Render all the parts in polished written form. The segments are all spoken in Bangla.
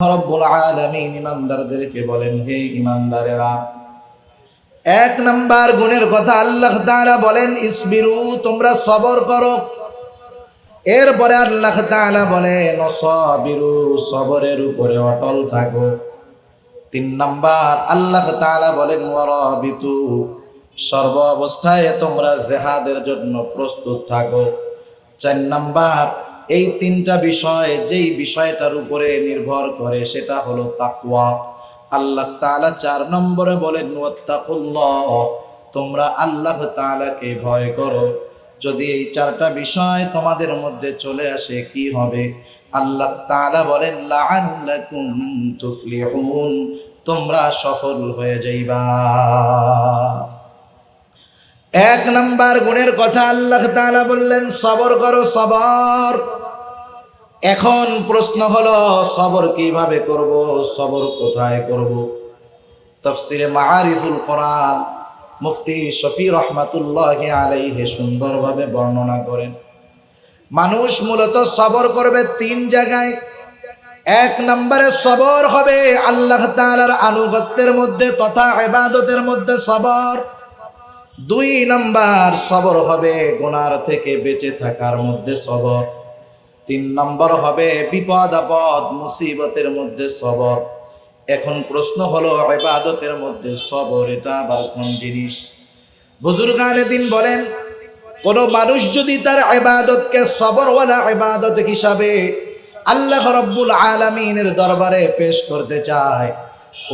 রব্বুল আলামিন ইমানদারদেরকে বলেন, হে ইমানদারেরা, এক নাম্বার গুণের কথা আল্লাহ তাআলা বলেন ইসবিরু, তোমরা সবর করো। এরপরে আল্লাহ তাআলা বলেন সাবিরু, সবরের উপরে অটল থাকো। তিন নাম্বার আল্লাহ তাআলা বলেন ওয়ারাবিতু, সর্ব অবস্থায় তোমরা জিহাদের জন্য প্রস্তুত থাকো। চার নাম্বার, এই তিনটা বিষয় যেই বিষয়টার উপরে নির্ভর করে সেটা হলো তাকওয়া। আল্লাহ তাআলা 4 নম্বরে বলেন ওয়াত্তাকুল্লাহ, তোমরা আল্লাহ তাআলাকে ভয় করো। যদি এই 4টা বিষয় তোমাদের মধ্যে চলে আসে কি হবে? আল্লাহ তাআলা বলেন লাআল্লাকুম তুফলিহুন, তোমরা সফল হয়ে যাইবা। এক নাম্বার গুণের কথা আল্লাহ তাআলা বললেন সবর করো, সবর। এখন প্রশ্ন হলো সবর কিভাবে করব, সবর কোথায় করব? তাফসিরে মাআরিফুল কোরআন মুফতি শফি রহমাতুল্লাহি আলাইহি সুন্দরভাবে বর্ণনা করেন, মানুষ মূলত সবর করবে 3 জায়গায়। এক নম্বরে সবর হবে আল্লাহ তাআলার আনুগত্যের মধ্যে তথা ইবাদতের মধ্যে সবর। 2 নাম্বার সবর হবে গুনার থেকে বেঁচে থাকার মধ্যে সবর। 3 নম্বর হবে বিপদ আপদ মুসিবতের মধ্যে সবর। এখন প্রশ্ন হলো ইবাদতের মধ্যে সবর এটা আবার কোন জিনিস? বুজুর্গানে দিন বলেন, কোন মানুষ যদি তার ইবাদতকে সবরওয়ালা ইবাদত হিসাবে আল্লাহ রাব্বুল আলামিনের দরবারে পেশ করতে চায়,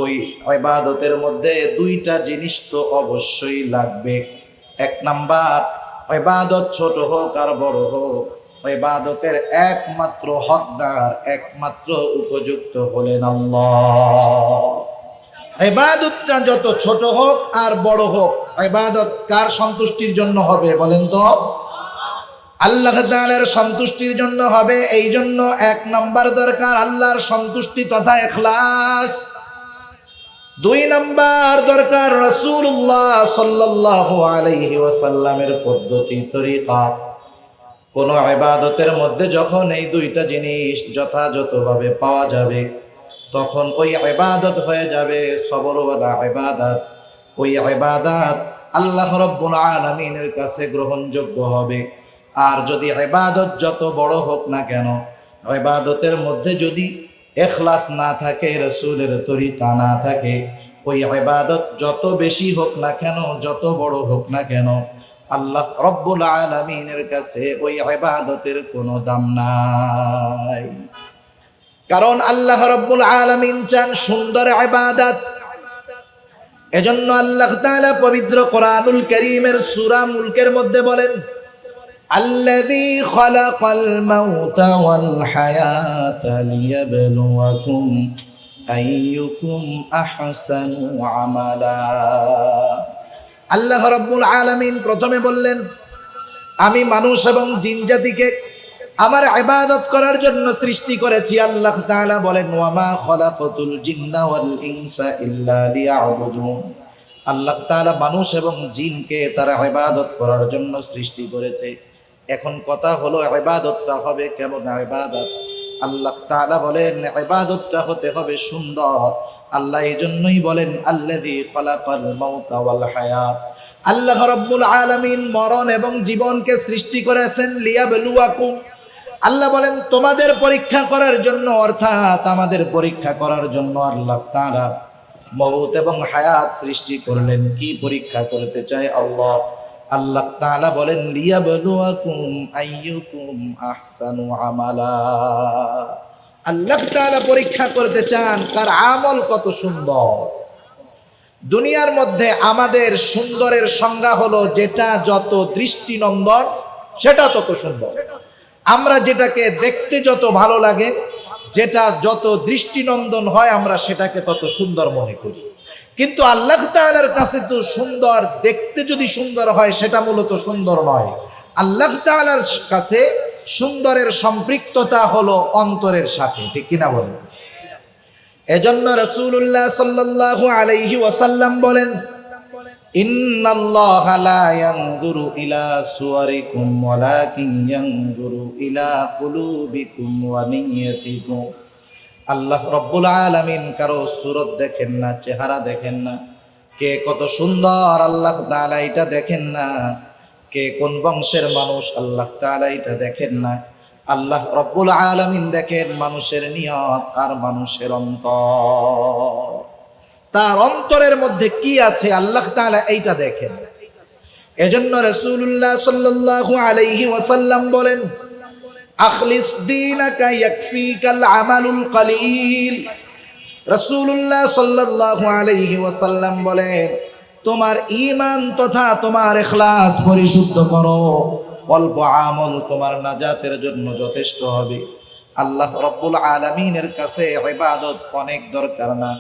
ওই ইবাদতের মধ্যে 2টা জিনিস তো অবশ্যই লাগবে। এক নাম্বার, ইবাদত ছোট হোক আর বড় হোক, ইবাদতের একমাত্র হকদার, একমাত্র উপযুক্ত হলেন আল্লাহ। ইবাদতটা যত ছোট হোক আর বড় হোক, ইবাদত কার সন্তুষ্টির জন্য হবে বলেন তো? আল্লাহ তাআলার সন্তুষ্টির জন্য হবে। এই জন্য 1 নাম্বার দরকার আল্লাহর সন্তুষ্টি তথা ইখলাস। 2 নাম্বার দরকার রাসূলুল্লাহ সাল্লাল্লাহু আলাইহি ওয়াসাল্লামের পদ্ধতি তরিকা। কোন ইবাদতের মধ্যে যখন এই 2টা জিনিস যথাযথভাবে পাওয়া যাবে, তখন ওই ইবাদত হয়ে যাবে সবরওয়ালা ইবাদত। ওই ইবাদত আল্লাহ রাব্বুল আলামিনের কাছে গ্রহণযোগ্য হবে। আর যদি ইবাদত যত বড় হোক না কেন, ইবাদতের মধ্যে যদি ইখলাস না থাকে, রাসূলের তরিকা না থাকে, ওই ইবাদত যত বেশি হোক না কেন, যত বড় হোক না কেন, আল্লাহ রাব্বুল আলামিনের কাছে ওই ইবাদতের কোনো দাম নাই। কারণ আল্লাহ রাব্বুল আলামিন চান সুন্দর ইবাদত। এজন্য আল্লাহ তাআলা পবিত্র কোরআনুল কারীমের সূরা মুলকের মধ্যে বলেন, আল্লাযী খালাকাল মাউতা ওয়াল হায়াতা লিয়াবলুয়াকুম আইয়ুকুম আহসানু আমালা। আল্লাহ রাব্বুল আলামিন প্রথমে বললেন, আমি মানুষ এবং জিন জাতিকে আমার ইবাদত করার জন্য সৃষ্টি করেছি। আল্লাহ তাআলা বলেন ওয়ামা খালাকাতুল জিন্না ওয়াল ইনসা ইল্লা লিয়াবুদুন। আল্লাহ তাআলা মানুষ এবং জিনকে তার ইবাদত করার জন্য সৃষ্টি করেছে। এখন কথা হলো ইবাদতটা হবে কেমন ইবাদত? আল্লাহ তাআলা বলেন ইবাদতটা হতে হবে সুন্দর। আল্লাহ এই জন্যই বলেন আল্লাযী খালাকাল মাউতা ওয়াল হায়াত। আল্লাহ রাব্বুল আলামিন মরণ এবং জীবনকে সৃষ্টি করেছেন লিয়াবলুয়াকুম। আল্লাহ বলেন তোমাদের পরীক্ষা করার জন্য, অর্থাৎ আমাদের পরীক্ষা করার জন্য আল্লাহ তাআলা মউত এবং হায়াত সৃষ্টি করলেন। কি পরীক্ষা করতে চায় আল্লাহ? আল্লাহ তাআলা বলেন লিয়াবলুয়াকুম আইয়ুকুম আহসানু আমালা। আল্লাহ তাআলা পরীক্ষা করতে চান কার আমল কত সুন্দর। দুনিয়ার মধ্যে আমাদের সুন্দরের সংজ্ঞা হলো যেটা যত দৃষ্টিনন্দন সেটা তত সুন্দর। আমরা যেটাকে দেখতে যত ভালো লাগে, যেটা যত দৃষ্টিনন্দন হয়, আমরা সেটাকে তত সুন্দর মনে করি। কিন্তু আল্লাহ তাআলার কাছে তো সুন্দর দেখতে যদি সুন্দর হয় সেটা মূলত সুন্দর নয়। আল্লাহ তাআলার কাছে সুন্দরের সম্পৃক্ততা হলো অন্তরের সাথে, ঠিক কিনা বলেন? এজন্য রাসূলুল্লাহ সাল্লাল্লাহু আলাইহি ওয়াসাল্লাম বলেন, ইন্নাল্লাহা লা ইয়ানজুরু ইলা সুওয়ারিকুম ওয়ালাকিন ইয়ানজুরু ইলা কুলুবিকুম ওয়া নিয়্যাতিকুম। আল্লাহ রব্বুল আলামিন কারো সুরত দেখেন না, চেহারা দেখেন না, কে কত সুন্দর আল্লাহ তাআলা এটা দেখেন না, কে কোন বংশের মানুষ আল্লাহ তাআলা এটা দেখেন না। আল্লাহ রব্বুল আলামিন দেখেন মানুষের নিয়ত আর মানুষের অন্তর, তার অন্তরের মধ্যে কি আছে আল্লাহ তাআলা এইটা দেখেন। এজন্য রাসূলুল্লাহ সাল্লাল্লাহু আলাইহি ওয়াসাল্লাম বলেন, আখলিস দীনাকা ইয়াকফিকাল আমালুল কলিল। রাসূলুল্লাহ সাল্লাল্লাহু আলাইহি ওয়াসাল্লাম বলেন, তোমার ঈমান তথা তোমার ইখলাস পরিশুদ্ধ করো, অল্প আমল তোমার নাজাতের জন্য যথেষ্ট হবে। আল্লাহ রব্বুল আলামিনের কাছে ইবাদত অনেক দরকার না।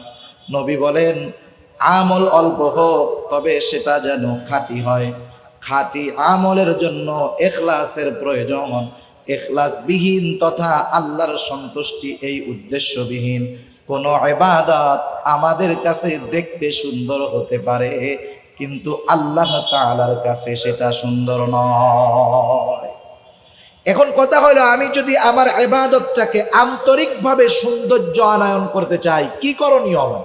নবী বলেন, আমল অল্প হোক তবে সেটা যেন খাঁটি হয়। খাঁটি আমলের জন্য ইখলাসের প্রয়োজন। ইখলাসবিহীন তথা আল্লাহর সন্তুষ্টি এই উদ্দেশ্যবিহীন কোনো ইবাদত আমাদের কাছে দেখতে সুন্দর হতে পারে, কিন্তু আল্লাহ তাআলার কাছে সেটা সুন্দর নয়। এখন কথা হলো, আমি যদি আমার ইবাদতটাকে আন্তরিকভাবে সৌন্দর্য আনয়ন করতে চাই, কি করণীয় আমার?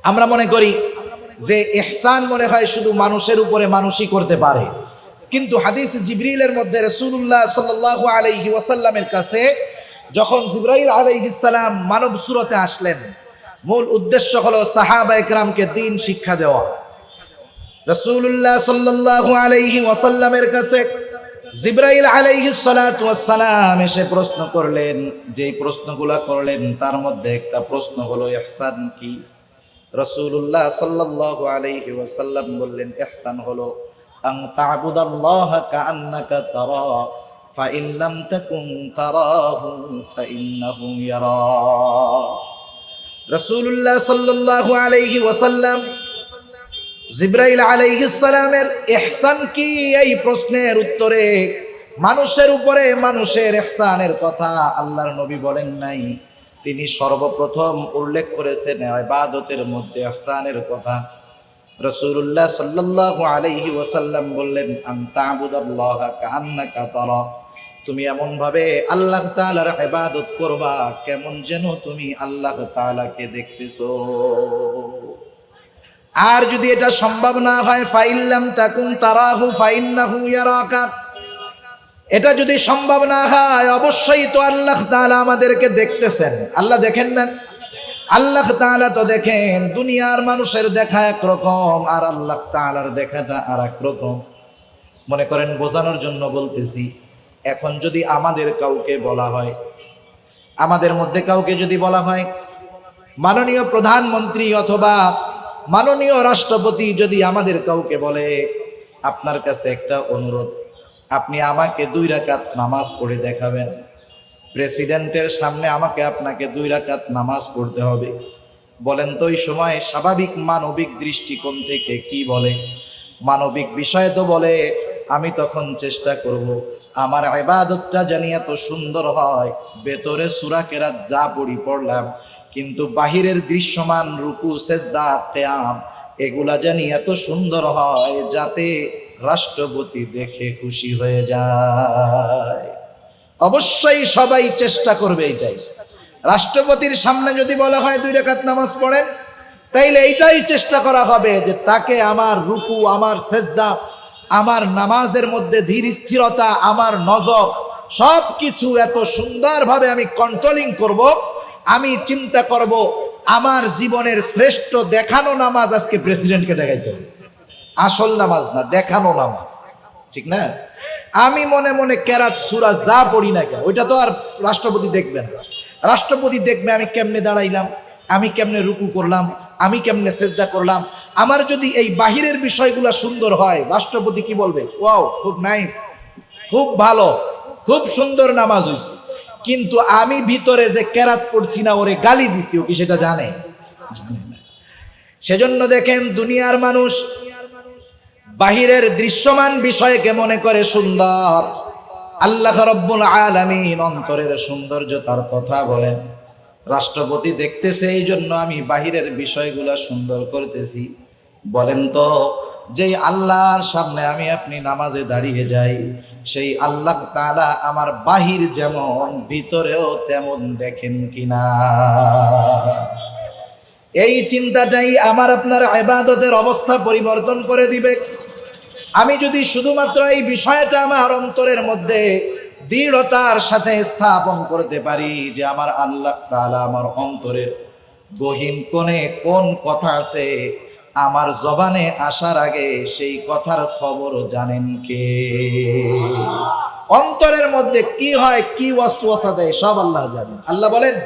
আমরা মনে করি যে ইহসান মনে হয় শুধু মানুষের উপরে মানুষই করতে পারে, কিন্তু হাদিস জিবরিলের মধ্যে রাসূলুল্লাহ সাল্লাল্লাহু আলাইহি ওয়াসাল্লামের কাছে যখন জিবরাইল আলাইহিস সালাম মানব সুরতে আসলেন, মূল উদ্দেশ্য হলো সাহাবায়ে কেরামকে দ্বীন শিক্ষা দেওয়া। রাসূলুল্লাহ সাল্লাল্লাহু আলাইহি ওয়াসাল্লামের কাছে জিবরাইল আলাইহিস সালাতু ওয়াস সালাম এসে প্রশ্ন করলেন। যেই প্রশ্নগুলো করলেন তার মধ্যে একটা প্রশ্ন হলো ইহসান কি? রাসূলুল্লাহ সাল্লাল্লাহু আলাইহি ওয়াসাল্লাম বললেন, ইহসান হলো আন তা'বুদাল্লাহা কাআন্নাকা তারা ফাইন লাম তাকুন তারাহু ফাইন্নাহু ইয়ারা। রাসূলুল্লাহ সাল্লাল্লাহু আলাইহি ওয়াসাল্লাম জিবরাইল আলাইহিস সালামের ইহসান কি এই প্রশ্নের উত্তরে মানুষের উপরে মানুষের ইহসানের কথা আল্লাহর নবী বলেন নাই। তিনি সর্বপ্রথম উল্লেখ করেছেন ইবাদতের মধ্যে ইহসানের কথা। রাসূলুল্লাহ সাল্লাল্লাহু আলাইহি ওয়াসাল্লাম বললেন, আন তা'বুদাল্লাহা কাআন্নাকা তারা, তুমি এমন ভাবে আল্লাহ তাআলার ইবাদত করবা কেমন যেন তুমি আল্লাহ তাআলাকে দেখতেছো। আর যদি এটা সম্ভব না হয়, ফাইল্লাম তাকুন তারাহু ফাইন্নাহু ইয়ারাকা, এটা যদি সম্ভব না হয়, অবশ্যই তো আল্লাহ তাআলা আমাদেরকে দেখতেছেন। আল্লাহ দেখেন না? আল্লাহ তাআলা তো দেখেন। দুনিয়ার মানুষের দেখা একরকম আর আল্লাহ তাআলার দেখাটা আর এক রকম। মনে করেন, বোঝানোর জন্য বলতেছি, এখন যদি আমাদের কাউকে বলা হয়, আমাদের মধ্যে কাউকে যদি বলা হয়, মাননীয় প্রধানমন্ত্রী অথবা মাননীয় রাষ্ট্রপতি যদি আমাদের কাউকে বলে, আপনার কাছে একটা অনুরোধ, আপনি আমাকে 2 রাকাত নামাজ পড়ে দেখাবেন, প্রেসিডেন্টের সামনে আপনাকে 2 রাকাত নামাজ পড়তে হবে, বলেন তো ওই সময় স্বাভাবিক মানবিক দৃষ্টিকোণ থেকে কি বলে? মানবিক বিষয় তো বলে, আমি তখন চেষ্টা করব আমার ইবাদতটা জানি এত সুন্দর হয়, ভেতরে সূরা কেরাত যা পড়লাম, কিন্তু বাহিরের দৃশ্যমান রুকু সেজদা কিয়াম এগুলা জানি এত সুন্দর হয় যাতে রাষ্ট্রপতি দেখে খুশি হয়ে যায়। অবশ্যই সবাই চেষ্টা করবে এটাই। রাষ্ট্রপতির সামনে যদি বলা হয় 2 রাকাত নামাজ পড়েন, তাইলে এইটাই চেষ্টা করা হবে যে তাকে আমার রুকু, আমার সেজদা, আমার নামাজের মধ্যে ধীর স্থিরতা, আমার নজর সবকিছু এত সুন্দরভাবে আমি কন্ট্রোলিং করব। আমি চিন্তা করব আমার জীবনের শ্রেষ্ঠ দেখানো নামাজ আজকে প্রেসিডেন্টকে দেখাইতে হবে। আসল নামাজ না, দেখানো নামাজ, ঠিক না? আমি মনে মনে কেরাত সূরা যা পড়ি না কেন, ওইটা তো আর রাষ্ট্রপতি দেখবে না। রাষ্ট্রপতি দেখবে আমি কেমনে দাঁড়াইলাম, আমি কেমনে রুকু করলাম, আমি কেমনে সেজদা করলাম। আমার যদি এই বাহিরের বিষয়গুলো সুন্দর হয়, রাষ্ট্রপতি কি বলবে? ওয়াও, খুব নাইস, খুব ভালো, খুব সুন্দর নামাজ হয়েছে। কিন্তু আমি ভিতরে যে কেরাত পড়ছি না, ওরে গালি দিছি, ও কি সেটা জানে? জানে না। সেজন্য দেখেন, দুনিয়ার মানুষ বাহিরের দৃশ্যমান বিষয়কে মনে করে সুন্দর। আল্লাহ রাব্বুল আলামিন অন্তরের সৌন্দর্যতার কথা বলেন। রাষ্ট্রপতি দেখতেছে, এই জন্য আমি বাহিরের বিষয়গুলো সুন্দর করতেছি। বলেন তো, যেই আল্লাহর সামনে আমি আপনি নামাজে দাঁড়িয়ে যাই, সেই আল্লাহ তাআলা আমার বাহির যেমন ভিতরেও তেমন দেখেন কিনা। এই চিন্তাটাই আমার আপনার ইবাদতের অবস্থা পরিবর্তন করে দিবে। আমি যদি শুধুমাত্র এই বিষয়টা আমার অন্তরের মধ্যে দৃঢ়তার সাথে স্থাপন করতে পারি যে আমার আল্লাহ তাআলা আমার অন্তরের গহীন কোণে কোন কথা আছে, আমার জবানে আসার আগে সেই কথার খবর জানেন কে, অন্তরের মধ্যে কি হয়, কি ওয়াসওয়াসা দেয়, সব আল্লাহ জানেন। আল্লাহ বলেন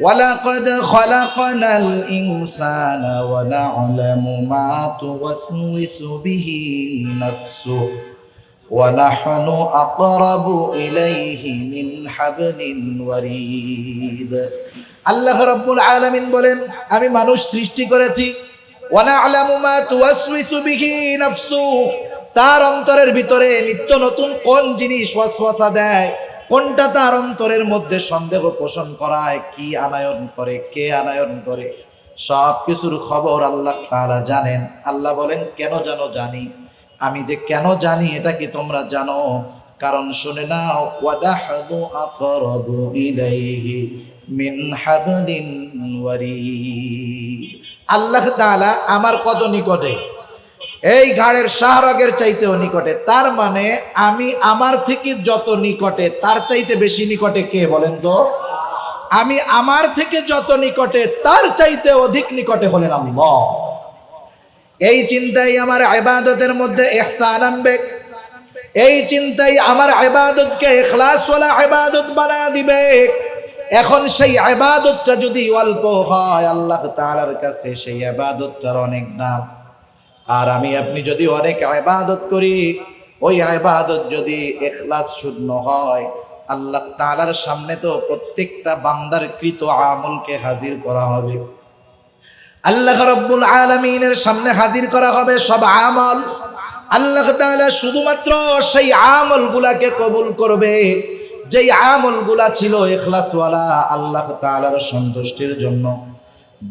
ওয়ালাকাদ খালাকনাল ইনসানা ওয়া না'লামু মা তুওয়াসওয়িসু বিহি নাফসুহু ওয়া নাহনু আকরাবু ইলাইহি মিন হাবলিন ওয়ারিদ। আল্লাহ রাব্বুল আলামিন বলেন আমি মানুষ সৃষ্টি করেছি, ওয়া না'লামু মা তুওয়াসওয়িসু বিহি নাফসুহু, তার অন্তরের ভিতরে নিত্য নতুন কোন জিনিস ওয়াসওয়াসা দেয়, কোনটা তার অন্তরের মধ্যে সন্দেহ পোষণ করায়, কি আনায়ন করে, কে আনায়ন করে, সব কিছুর খবর আল্লাহ তাআলা জানেন। আল্লাহ বলেন কেন জানি, আমি যে কেন জানি এটা কি তোমরা জানো? কারণ শুনে নাও, ওয়াদাহু আকরাবু ইলাইহি মিন হাবলিন ওয়ারিদ। আল্লাহ তাআলা আমার কত নিকটে, এই ঘাড়ের শাহরগের চাইতেও নিকটে। তার মানে আমি আমার থেকে যত নিকটে তার চাইতে বেশি নিকটে কে বলেন তো? আমি আমার থেকে যত নিকটে তার চাইতে অধিক নিকটে হলেন আল্লাহ। এই চিন্তাই আমার ইবাদতের মধ্যে ইহসান আনবে, এই চিন্তাই আমার ইবাদতকে ইখলাসওয়ালা ইবাদত বানায় দিবে। এখন সেই ইবাদতটা যদি অল্প হয়, আল্লাহ তাআলার কাছে সেই ইবাদতটার অনেক দাম। আর আমি আপনি যদি অনেক ইবাদত করি, ওই ইবাদত যদি ইখলাস শূন্য হয়, আল্লাহ তাআলার সামনে তো প্রত্যেকটা বান্দার কৃত আমলকে হাজির করা হবে। আল্লাহ রাব্বুল আলামিনের সামনে হাজির করা হবে সব আমল। আল্লাহ তাআলা শুধুমাত্র সেই আমলগুলাকে কবুল করবে যেই আমলগুলা ছিল ইখলাসওয়ালা, আল্লাহ তাআলার সন্তুষ্টির জন্য।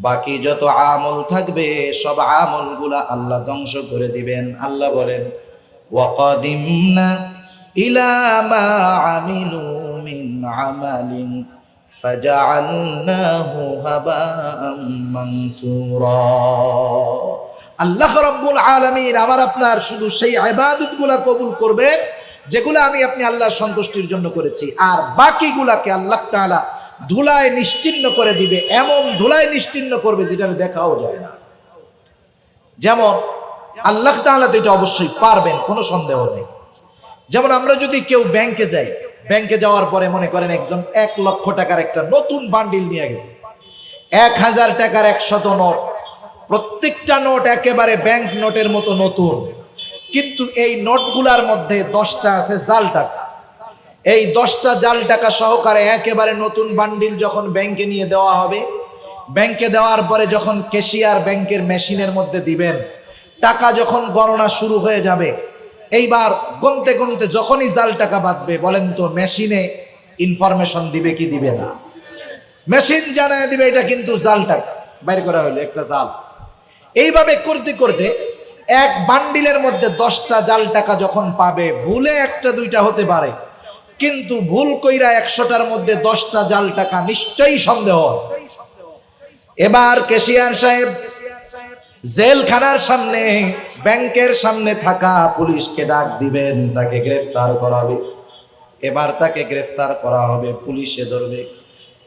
বাকি যত আমল থাকবে সব আমলগুলা আল্লাহ ধ্বংস করে দিবেন। আল্লাহ বলেন ওয়াকাদিমনা ইলা মা আমিলু মিন আমালিন ফাজআলনাহু হাবাআম মানসুরা। আল্লাহ রাব্বুল আলামিন আমার আপনার শুধু সেই ইবাদতগুলা কবুল করবে যেগুলো আমি আপনি আল্লাহর সন্তুষ্টির জন্য করেছি, আর বাকিগুলাকে আল্লাহ তাআলা ধুলায় নিশ্চিহ্ন করে দিবে। এমন ধুলায় নিশ্চিহ্ন করবে যেটা দেখাও যায় না। যেমন আল্লাহ তাআলা তো এটা অবশ্যই পারবেন, কোনো সন্দেহ নেই। যেমন আমরা যদি কেউ ব্যাংকে যাই, ব্যাংকে যাওয়ার পরে মনে করেন একজন 1 লক্ষ টাকার একটা নতুন বান্ডিল নিয়ে গেছে, 1000 টাকার 100 নোট, প্রত্যেকটা নোট একেবারে ব্যাংক নোটের মতো নতুন, কিন্তু এই নোটগুলার মধ্যে 10টা আছে জাল টাকা। এই 10টা জাল টাকা সহকারে একেবারে নতুন বান্ডিল যখন ব্যাংকে নিয়ে দেওয়া হবে, ব্যাংকে দেওয়ার পরে যখন ক্যাশিয়ার ব্যাংকের মেশিনের মধ্যে দিবেন, টাকা যখন গণনা শুরু হয়ে যাবে, এইবার গুনতে গুনতে যখনই জাল টাকা বাঁধবে, বলেন তো মেশিনে ইনফরমেশন দিবে কি দিবে না? মেশিন জানায় দিবে এটা কিন্তু জাল টাকা, বাইর করা হলো একটা জাল। এইভাবে করতে করতে এক বান্ডিলের মধ্যে 10টা জাল টাকা যখন পাবে, ভুলে 1টা 2টা হতে পারে, কিন্তু ভুল কইরা 100টার মধ্যে 10টা জাল টাকা নিশ্চয়ই সন্দেহ। এবার ক্যাশিয়ার সাহেব জেলখানার সামনে, ব্যাংকের সামনে থাকা পুলিশকে ডাক দিবেন, তাকে গ্রেফতার করাবে। এবার তাকে গ্রেফতার করা হবে, পুলিশে ধরবে।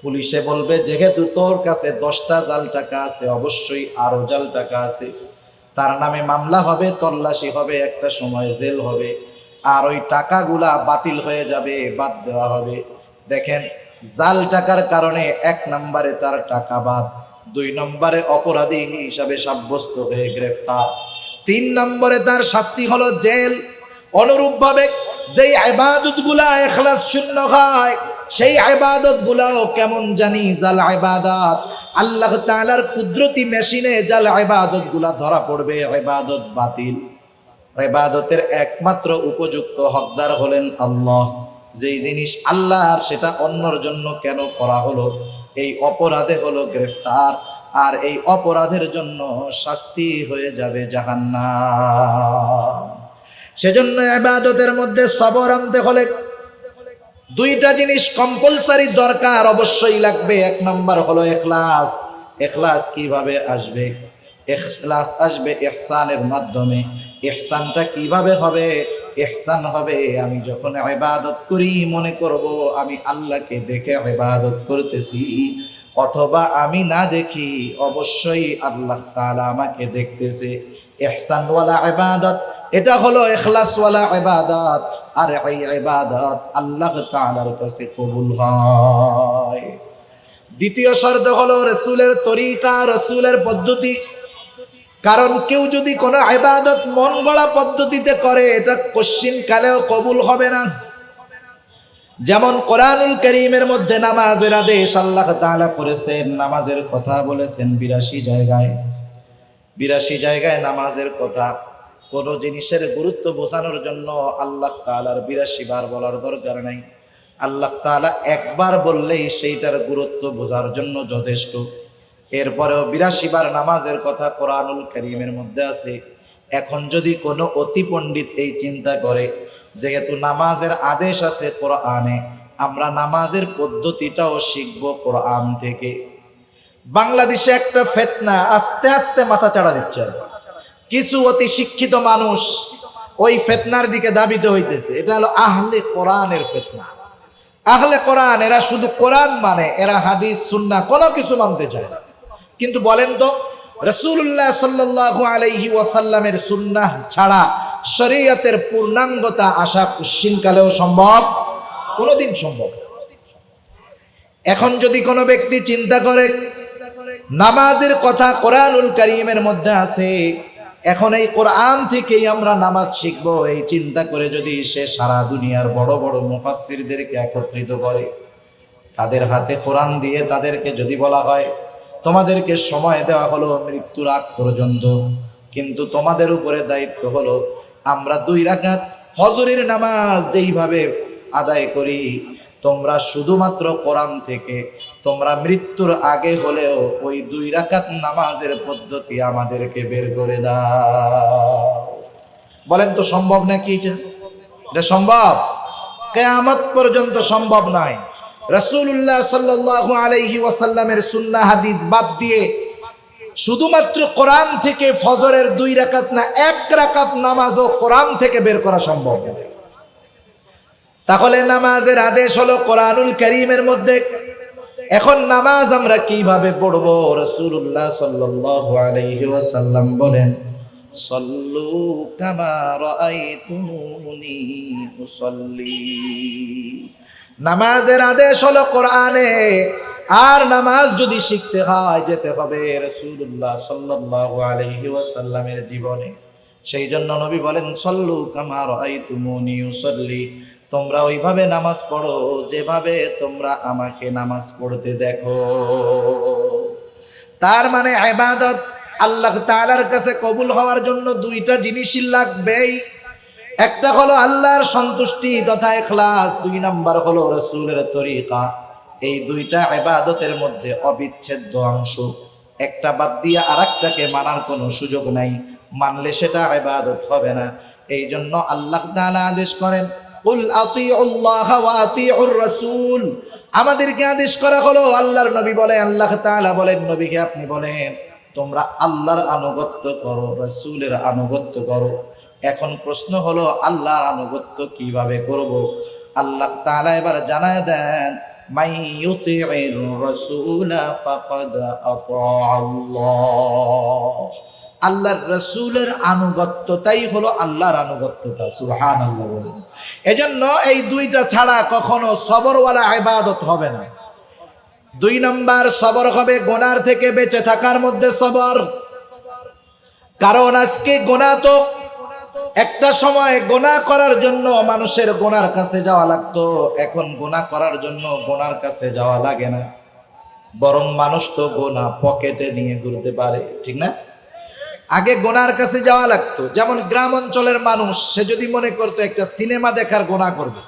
পুলিশে বলবে যেহেতু তোর কাছে 10টা জাল টাকা আছে, অবশ্যই আরো জাল টাকা আছে, তার নামে মামলা হবে, তল্লাশি হবে, একটা সময় জেল হবে, আর ওই টাকাগুলা বাতিল হয়ে যাবে, বাদ দেওয়া হবে। দেখেন, জাল টাকার কারণে 1 নম্বরে তার টাকা বাদ, 2 নম্বরে অপরাধী হিসাবে সাব্যস্ত হয়ে গ্রেফতার, 3 নম্বরে তার শাস্তি হলো জেল। অনুরূপভাবে যেই ইবাদতগুলা ইখলাস শূন্য হয়, সেই ইবাদতগুলাও কেমন জানি জাল ইবাদত। আল্লাহ তাআলার কুদরতি মেশিনে জাল ইবাদতগুলা ধরা পড়বে, ইবাদত বাতিল। ইবাদতের একমাত্র উপযুক্ত হকদার হলেন আল্লাহ। যেই জিনিস আল্লাহর সেটা অন্যর জন্য কেন করা হলো, এই অপরাধে হলো গ্রেফতার। আর এই অপরাধের জন্য শাস্তি হয়ে যাবে জাহান্নাম। সেজন্য ইবাদতের মধ্যে সবর আনতে হলে দুইটা জিনিস কম্পালসারি দরকার, অবশ্যই লাগবে। এক নাম্বার হলো ইখলাস। ইখলাস কিভাবে আসবে? ইখলাস আসবে ইহসানের মাধ্যমে। ইহসানটা কিভাবে হবে? ইহসান হবে আমি যখন ইবাদত করি মনে করব আমি আল্লাহকে দেখে ইবাদত করতেছি, অথবা আমি না দেখি অবশ্যই আল্লাহ তাআলা আমাকে দেখতেছে। ইহসান ওয়ালা ইবাদত, এটা হলো ইখলাস ওয়ালা ইবাদত। আর এই ইবাদত আল্লাহ তাআলার কাছে কবুল হয়। দ্বিতীয় শর্ত হলো রাসূলের তরিকা, রাসূলের পদ্ধতি। কারণ কেউ যদি কোনো ইবাদত মন গড়া পদ্ধতিতে করে এটা কোশ্চিন কালেও কবুল হবে না। যেমন কোরআনুল কারীমের মধ্যে নামাজের আদেশ আল্লাহ তাআলা করেছেন, নামাজের কথা বলেছেন ৮২ জায়গায়। ৮২ জায়গায় নামাজের কথা। কোন জিনিসের গুরুত্ব বোঝানোর জন্য আল্লাহ তাআলার ৮২ বার বলার দরকার নাই। আল্লাহ তাআলা একবার বললেই সেইটার গুরুত্ব বোঝার জন্য যথেষ্ট। এরপরেও ৮২ বার নামাজের কথা কোরআনুল কারীমের মধ্যে আছে। এখন যদি কোনো অতি পণ্ডিত এই চিন্তা করে যেহেতু নামাজের আদেশ আছে কোরআনে, আমরা নামাজের পদ্ধতিটাও শিখব কোরআন থেকে। বাংলাদেশে একটা ফিতনা আস্তে আস্তে মাথা চাড়া দিচ্ছে। কিছু অতি শিক্ষিত মানুষ ওই ফিতনার দিকে ধাবিত হইতেছে। এটা হলো আহলে কোরআনের ফিতনা। আহলে কোরআন এরা শুধু কোরআন মানে, এরা হাদিস সুন্নাহ কোনো কিছু মানতে চায় না। কিন্তু বলেন তো, রাসূলুল্লাহ সাল্লাল্লাহু আলাইহি ওয়াসাল্লামের সুন্নাহ ছাড়া শরীয়তের পূর্ণাঙ্গতা আসা কোশ্চিনকালেও সম্ভব? কোনোদিন সম্ভব না। এখন যদি কোনো ব্যক্তি চিন্তা করে নামাজের কথা কোরআনুল কারীমের মধ্যে আছে, এখন এই কোরআন থেকেই আমরা নামাজ শিখবো, এই চিন্তা করে যদি সে সারা দুনিয়ার বড় বড় মুফাসসিরদেরকে একত্রিত করে, তাদের হাতে কোরআন দিয়ে তাদেরকে যদি বলা হয় তোমাদেরকে সময় দেওয়া হলো মৃত্যুর আগ পর্যন্ত, কিন্তু তোমাদের উপরে দায়িত্ব হলো আমরা 2 রাকাত ফজরের নামাজ যেইভাবে আদায় করি, তোমরা শুধুমাত্র কোরআন থেকে তোমরা মৃত্যুর আগে হলেও ওই 2 রাকাত নামাজের পদ্ধতি আমাদেরকে বের করে দাও। বলেন তো সম্ভব নাকি? এটা সম্ভব? কিয়ামত পর্যন্ত সম্ভব নয়। রাসূলুল্লাহ সাল্লাল্লাহু আলাইহি ওয়াসাল্লামের সুন্নাহ হাদিস বাদ দিয়ে শুধুমাত্র কোরআন থেকে ফজরের 2 রাকাত না 1 রাকাত নামাজও কোরআন থেকে বের করা সম্ভব নয়। তাহলে নামাজের আদেশ হলো কোরআনুল কারীমের মধ্যে। এখন নামাজ আমরা কিভাবে পড়ব? রাসূলুল্লাহ সাল্লাল্লাহু আলাইহি ওয়াসাল্লাম বলেন, সাল্লু কামা রাআইতুমুনি উসাল্লি। নামাজের আদেশ হলো কোরআনে। আর নামাজ যদি শিখতে হয় যেতে হবে রাসূলুল্লাহ সাল্লাল্লাহু আলাইহি ওয়াসাল্লামের জীবনে। সেই জন্য নবী বলেন, সাল্লু কামা রাআইতুমুনি উসাল্লি, তোমরা ওইভাবে নামাজ পড়ো যেভাবে তোমরা আমাকে নামাজ পড়তে দেখো। তার মানে ইবাদত আল্লাহ তাআলার কাছে কবুল হওয়ার জন্য 2টা জিনিসই লাগবেই। একটা হলো আল্লাহর সন্তুষ্টি তথা ইখলাস, 2 নাম্বার হলো রাসূলের তরিকা। এই 2টা ইবাদতের মধ্যে অবিচ্ছেদ্য অংশ। একটা বাদ দিয়ে আরেকটাকে মানার কোনো সুযোগ নাই, মানলে সেটা ইবাদত হবে না। এই জন্য আল্লাহ তাআলা আদেশ করেন, কুল আতিউল্লাহ ওয়া আতিউর রাসূল। আমাদেরকে আদেশ করা হলো, আল্লাহর নবী বলেন, আল্লাহ তাআলা বলেন নবীকে আপনি বলেন তোমরা আল্লাহর আনুগত্য করো, রাসূলের আনুগত্য করো। এখন প্রশ্ন হলো আল্লাহর আনুগত্য কিভাবে করব? আল্লাহ তাআলা এবার জানায় দেন, মাই ইউতিউর রাসূলা ফাকাদ আতাআল্লাহ। আল্লাহর রাসূলের আনুগত্যতাই হলো আল্লাহর আনুগত্যতা। সুবহানাল্লাহ বলেন। এজন্য এই 2টা ছাড়া কখনো সবরওয়ালা ইবাদত হবে না। 2 নাম্বার সবর হবে গুনার থেকে বেঁচে থাকার মধ্যে সবর। কারণ আজকে গুনাহ তো একটা সময় গুনাহ করার জন্য মানুষের গুনার কাছে যাওয়া লাগতো, এখন গুনাহ করার জন্য গুনার কাছে যাওয়া লাগে না, বরং মানুষ তো গুনাহ পকেটে নিয়ে ঘুরতে পারে, ঠিক না? আগে গুনার কাছে যাওয়া লাগতো। যেমন গ্রাম অঞ্চলের মানুষ, সে যদি মনে করতো একটা সিনেমা দেখার গুনাহ করবে,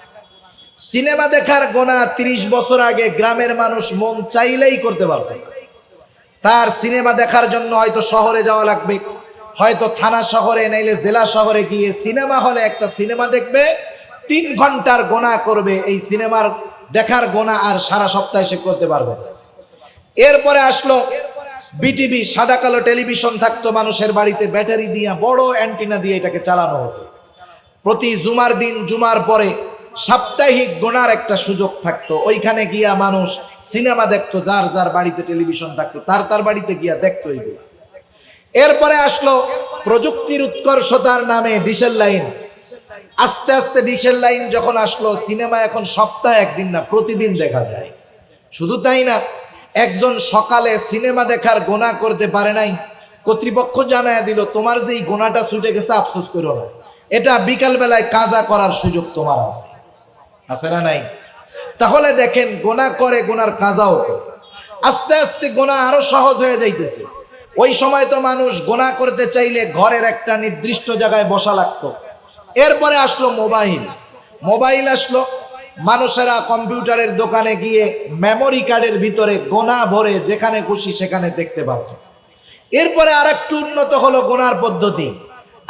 সিনেমা দেখার গুনাহ 30 বছর আগে গ্রামের মানুষ মন চাইলেই করতে পারত না। তার সিনেমা দেখার জন্য হয়তো শহরে যাওয়া লাগবে, হয়তো থানা শহরে নাইলে জেলা শহরে গিয়ে সিনেমা হলে একটা সিনেমা দেখবে, 3 ঘন্টার গোনা করবে। এই সিনেমার দেখার গোনা আর সারা সপ্তাহে সে করতে পারবে না। এরপরে আসলো বিটিভি, সাদা কালো টেলিভিশন থাকতো মানুষের বাড়িতে, ব্যাটারি দিয়া বড় অ্যান্টিনা দিয়ে এটাকে চালানো হতো। প্রতি জুমার দিন, জুমার পরে সাপ্তাহিক গোনার একটা সুযোগ থাকতো, ওইখানে গিয়া মানুষ সিনেমা দেখতো, যার যার বাড়িতে টেলিভিশন থাকতো তার বাড়িতে গিয়া দেখতো এগুলো। এরপরে আসলো প্রযুক্তির উৎকর্ষতার নামে ডিশের লাইন। আস্তে আস্তে ডিশের লাইন যখন আসলো, সিনেমা এখন সপ্তাহে একদিন না প্রতিদিন দেখা যায়। শুধু তাই না, একজন সকালে সিনেমা দেখার গোনা করতে পারে নাই, কর্তৃপক্ষ জানায় দিল তোমার যেই গোনাটা ছুটে গেছে আফসোস করো না, এটা বিকাল বেলায় কাজা করার সুযোগ তোমার আছে। আছে না নাই? তাহলে দেখেন গোনা করে, গোনার কাজাও করে। আস্তে আস্তে গোনা আরো সহজ হয়ে যাইতেছে। ওই সময় তো মানুষ গোনা করতে চাইলে ঘরের একটা নির্দিষ্ট জায়গায় বসা লাগতো। এরপরে আসলো মোবাইল আসলো, মানুষেরা কম্পিউটারের দোকানে গিয়ে মেমোরি কার্ডের ভিতরে গোনা ভরে যেখানে খুশি সেখানে দেখতে পারত। এরপরে আর একটু উন্নত হলো গোনার পদ্ধতি।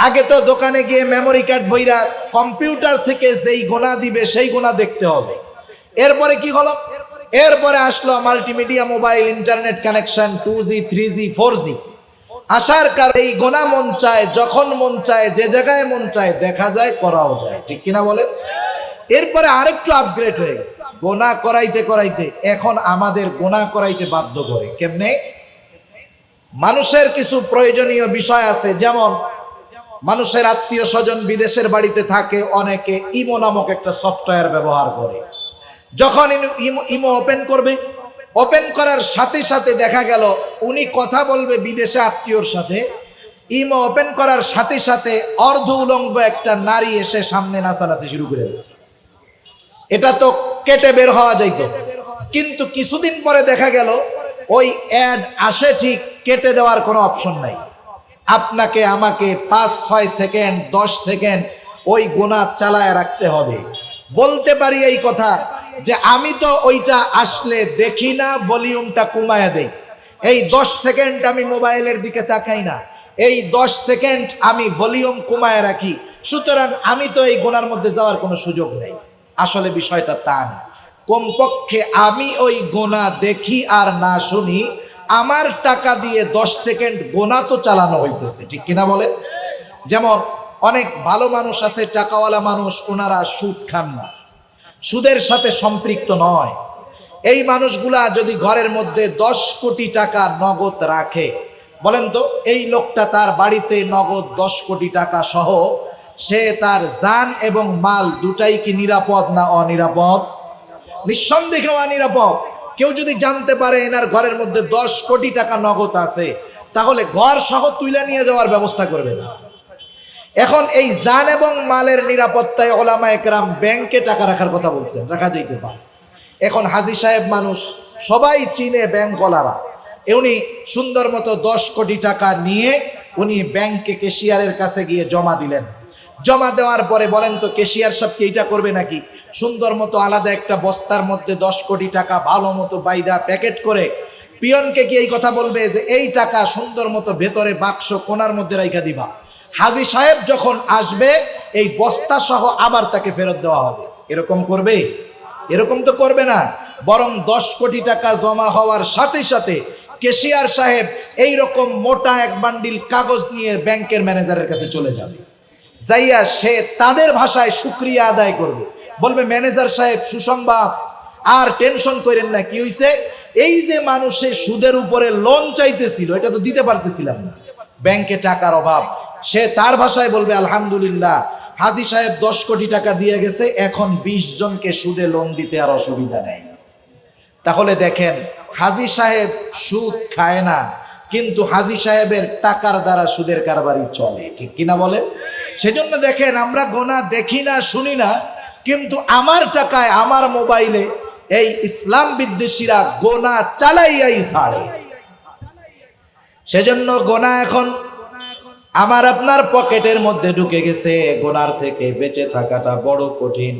আগে তো দোকানে গিয়ে মেমোরি কার্ড বইরা কম্পিউটার থেকে যেই গোনা দিবে সেই গোনা দেখতে হবে। এরপরে কি হলো? এরপরে আসলো multimedia mobile, internet connection, 2G 3G 4G আসার কারণে এই গোনা মন চায়, যখন মন চায়, যে জায়গায় মন চায় দেখা যায়, করাও যায়। ঠিক কিনা বলেন? এরপরে আরেকটু আপগ্রেড হয়ে গেছে, গোনা করাইতে করাইতে এখন আমাদের গোনা করাইতে বাধ্য করে। কেমনে? মানুষের কিছু প্রয়োজনীয় বিষয় আছে, যেমন মানুষের আত্মীয় স্বজন বিদেশের বাড়িতে থাকে, অনেকে ইমো নামক একটা সফটওয়্যার ব্যবহার করে। যখন ইমো ওপেন করবে, ওপেন করার সাথে সাথে দেখা গেল উনি কথা বলবে বিদেশে আত্মীয়র সাথে, ইমো ওপেন করার সাথে সাথে অর্ধ উলঙ্গ একটা নারী এসে সামনে নাচানাচি শুরু করে দিচ্ছে। এটা তো কেটে বের হওয়া যাইতো, কিন্তু কিছুদিন পরে দেখা গেল ওই অ্যাড আসে ঠিক, কেটে দেওয়ার কোনো অপশন নাই। আপনাকে আমাকে 5-6 সেকেন্ড 10 সেকেন্ড ওই গোনা চালায় রাখতে হবে। বলতে পারি এই কথা যে আমি তো ওইটা আসলে দেখি না, ভলিউমটা কমায়া দেই। এই 10 সেকেন্ড আমি মোবাইলের দিকে তাকাই না, এই 10 সেকেন্ড আমি ভলিউম কমায় রাখি, সুতরাং আমি তো এই গোনার মধ্যে যাওয়ার কোনো সুযোগ নেই। আসলে বিষয়টা তা না। কমপক্ষে আমি ওই গোনা দেখি আর না শুনি, আমার টাকা দিয়ে 10 সেকেন্ড গোনা তো চালানো হইতেছে। ঠিক কিনা বলেন? যেমন অনেক ভালো মানুষ আছে, টাকাওয়ালা মানুষ, ওনারা সুদ খান না, সুদের সাথে সম্পৃক্ত নয়। এই মানুষগুলা যদি ঘরের মধ্যে 10 কোটি টাকা নগদ রাখে, বলেন তো এই লোকটা তার বাড়িতে নগদ 10 কোটি টাকা সহ সে তার জান এবং মাল দুটাই কি নিরাপদ না অনিরাপদ? নিঃসন্দেহে অনিরাপদ। কেউ যদি জানতে পারে এনার ঘরের মধ্যে 10 কোটি টাকা নগদ আছে, তাহলে ঘর সহ তুলে নিয়ে যাওয়ার ব্যবস্থা করবে না। এখন এই জান এবং মালের নিরাপত্তায় ওলামায়ে কেরাম ব্যাংকে টাকা রাখার কথা বলছেন, রাখা যাইতে পারে। এখন হাজী সাহেব মানুষ, সবাই চিনে ব্যাংকওয়ালারা, উনি সুন্দর মতো 10 কোটি টাকা নিয়ে উনি ব্যাংকে ক্যাশিয়ারের কাছে গিয়ে জমা দিলেন। জমা দেওয়ার পরে বলেন তো ক্যাশিয়ার সাহেব কি এইটা করবে নাকি? সুন্দর মতো আলাদা একটা বস্তার মধ্যে 10 কোটি টাকা ভালো মতো বাইদা প্যাকেট করে পিয়নকে কি এই কথা বলবে যে এই টাকা সুন্দর মতো ভেতরে বাক্স কোনার মধ্যে রাইখা দিবা, হাজী সাহেব যখন আসবে এই বস্তা সহ আবার তাকে ফেরত দেওয়া হবে? এরকম করবে? এরকম তো করবে না। বরং 10 কোটি টাকা জমা হওয়ার সাথে সাথে ক্যাশিয়ার সাহেব এই রকম মোটা এক বান্ডিল কাগজ নিয়ে ব্যাংকের ম্যানেজারের কাছে চলে যাবে। যাইয়া সে তাদের ভাষায় শুকরিয়া আদায় করবে, বলবে ম্যানেজার সাহেব সুসংবাদ, আর টেনশন করেন না। কি হইছে? এই যে মানুষের সুদের উপরে লোন চাইতেছিল, এটা তো দিতে পারতেছিলাম না, ব্যাংকে টাকার অভাব। সে তার ভাষায় বলবে আলহামদুলিল্লাহ, হাজী সাহেব 10 কোটি টাকা দিয়ে গেছে, এখন 20 জনকে সুদে লোন দিতে আর অসুবিধা নেই। তাহলে দেখেন হাজী সাহেব সুদ খায় না, কিন্তু হাজী সাহেবের টাকার দ্বারা সুদের কারবারই চলে। ঠিক কিনা বলেন? সেজন্য দেখেন আমরা গোনা দেখি না, শুনি না, কিন্তু আমার টাকায় আমার মোবাইলে এই ইসলাম বিদ্বেষীরা গোনা চালাইয়াই ছাড়ে। সেজন্য গোনা এখন আমার আপনার পকেটের মধ্যে ঢুকে গেছে। গোনার থেকে বেঁচে থাকাটা বড় কঠিন,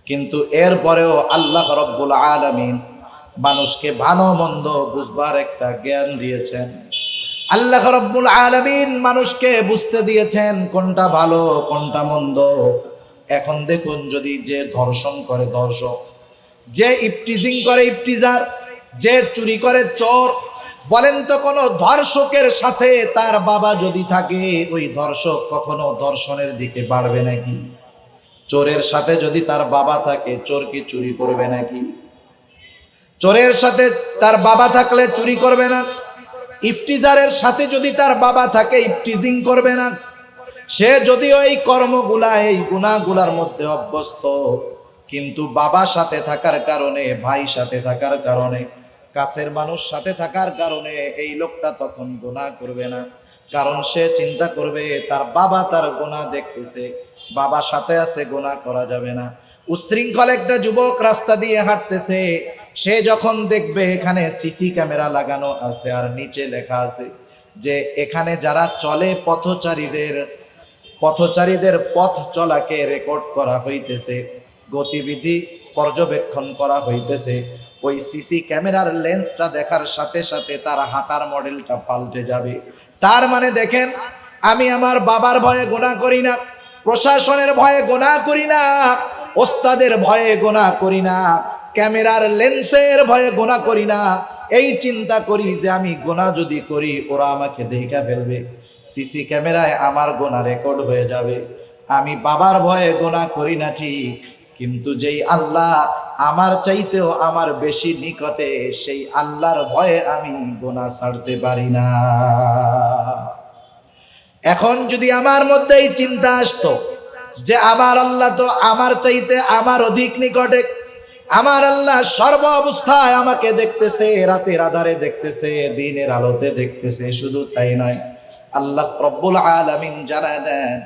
কিন্তু এরপরেও আল্লাহ রাব্বুল আলামিন মানুষকে ভালো মন্দ বুঝবার একটা জ্ঞান দিয়েছেন। আল্লাহ রাব্বুল আলামিন মানুষকে বুঝতে দিয়েছেন কোনটা ভালো কোনটা মন্দ। এখন দেখুন, যদি যে ধর্ষণ করে ধর্ষক, যে ইফটিজিং করে ইফটিজার, যে চুরি করে চোর, বলেন তো কোনো ধর্ষকের সাথে তার বাবা যদি থাকে, ওই ধর্ষক কখনো ধর্ষণের দিকে বাড়বে নাকি? চোরের সাথে যদি তার বাবা থাকে, চোর কি চুরি করবে নাকি? চোরের সাথে তার বাবা থাকলে চুরি করবে না। ইফটিজারের সাথে যদি তার বাবা থাকে, ইফটিজিং করবে না। সে যদিও এই কর্মগুলা, এই গুনাহগুলার মধ্যে অভ্যস্ত, কিন্তু বাবার সাথে থাকার কারণে, ভাই সাথে থাকার কারণে, কাছের মানুষ সাথে থাকার কারণে এই লোকটা তখন গুনাহ করবে না। কারণ সে চিন্তা করবে তার বাবা তার গুনাহ দেখতেছে, বাবা সাথে আছে, গুনাহ করা যাবে না। উশৃঙ্খল একটা যুবক রাস্তা দিয়ে হাঁটতেছে, সে যখন দেখবে এখানে সিসি ক্যামেরা লাগানো আছে আর নিচে লেখা আছে যে এখানে যারা চলে পথচারীদের পথ চলাকে রেকর্ড করা হইতেছে, গতিবিধি পর্যবেক্ষণ করা হইতেছে, ওই সিসি ক্যামেরার লেন্সটা দেখার সাথে সাথে তার হাঁটার মডেলটা পাল্টে যাবে। তার মানে দেখেন, আমি আমার বাবার ভয়ে গুনাহ করি না, প্রশাসনের ভয়ে গুনাহ করি না, ওস্তাদের ভয়ে গুনাহ করি না, ক্যামেরার লেন্সের ভয়ে গুনাহ করি না। এই চিন্তা করি যে আমি গুনাহ যদি করি ওরা আমাকে দেখা ফেলবে, সিসি ক্যামেরায় আমার গুনাহ রেকর্ড হয়ে যাবে। আমি বাবার ভয়ে গুনাহ করি না ঠিক, কিন্তু যেই আল্লাহ আমার চাইতেও আমার বেশি নিকটে, সেই আল্লাহর ভয়ে আমি গুনাহ ছাড়তে পারি না। এখন যদি আমার মধ্যে এই চিন্তা আসতো যে আমার আল্লাহ তো আমার চাইতে আমার অধিক নিকটে, আমার আল্লাহ সর্ব অবস্থায় আমাকে দেখতেছে, রাতের আধারে দেখতেছে, দিনের আলোতে দেখতেছে, শুধু তাই নয়, আল্লাহ রব্বুল আলামিন জানায় দেন